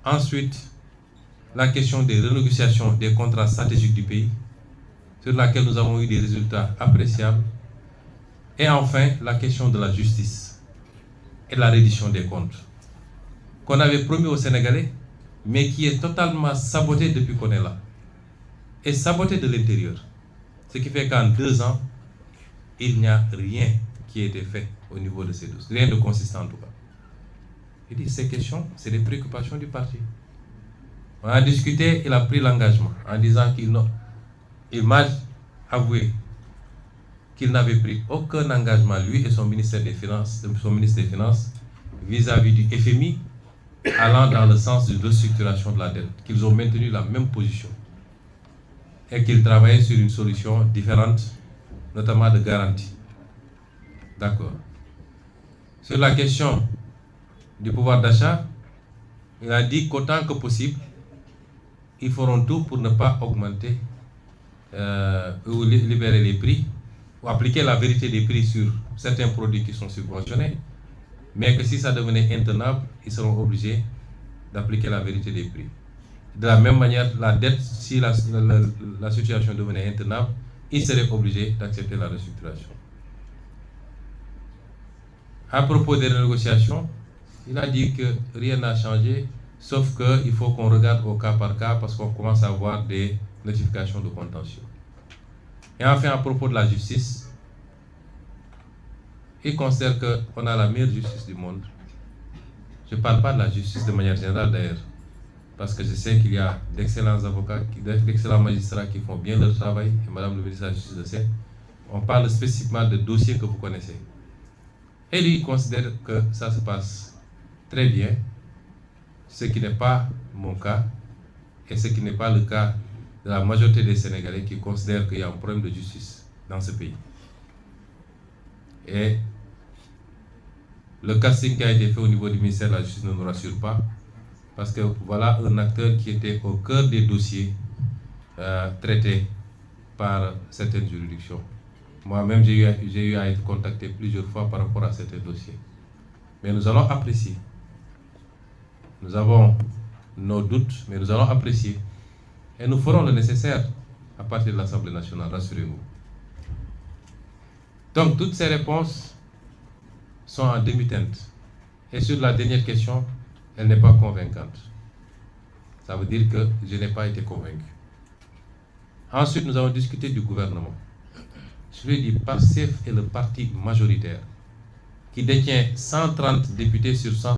Ensuite, la question des renégociations des contrats stratégiques du pays, sur laquelle nous avons eu des résultats appréciables. Et enfin, la question de la justice et la reddition des comptes, qu'on avait promis aux Sénégalais, mais qui est totalement sabotée depuis qu'on est là. Et sabotée de l'intérieur. Ce qui fait qu'en 2 ans, il n'y a rien qui a été fait au niveau de ces dossiers. Rien de consistant en tout cas. Il dit ces questions, c'est des préoccupations du parti. On a discuté, il a pris l'engagement en disant qu'il m'a avoué qu'il n'avait pris aucun engagement, lui et son ministère des Finances, vis-à-vis du FMI, allant dans le sens de restructuration de la dette, qu'ils ont maintenu la même position et qu'ils travaillaient sur une solution différente, notamment de garantie. D'accord. Sur la question du pouvoir d'achat, il a dit qu'autant que possible, ils feront tout pour ne pas augmenter ou libérer les prix, ou appliquer la vérité des prix sur certains produits qui sont subventionnés, mais que si ça devenait intenable, ils seront obligés d'appliquer la vérité des prix. De la même manière, la dette, si la situation devenait intenable, ils seraient obligés d'accepter la restructuration. À propos des négociations, il a dit que rien n'a changé, sauf qu'il faut qu'on regarde au cas par cas parce qu'on commence à avoir des notifications de contentieux. Et enfin, à propos de la justice, il considère qu'on a la meilleure justice du monde. Je ne parle pas de la justice de manière générale d'ailleurs, parce que je sais qu'il y a d'excellents avocats, d'excellents magistrats qui font bien leur travail, et Madame le ministre de la Justice le sait. On parle spécifiquement de dossiers que vous connaissez. Et lui, il considère que ça se passe très bien, ce qui n'est pas mon cas, et ce qui n'est pas le cas de la majorité des Sénégalais qui considèrent qu'il y a un problème de justice dans ce pays. Et le casting qui a été fait au niveau du ministère de la Justice ne nous rassure pas, parce que voilà un acteur qui était au cœur des dossiers traités par certaines juridictions. Moi-même, j'ai eu à être contacté plusieurs fois par rapport à certains dossiers. Mais nous allons apprécier. Nous avons nos doutes, mais nous allons apprécier. Et nous ferons le nécessaire à partir de l'Assemblée nationale, rassurez-vous. Donc, toutes ces réponses sont en demi-teinte. Et sur la dernière question, elle n'est pas convaincante. Ça veut dire que je n'ai pas été convaincu. Ensuite, nous avons discuté du gouvernement. Je lui ai dit, PASTEF est le parti majoritaire qui détient 130 députés sur 100.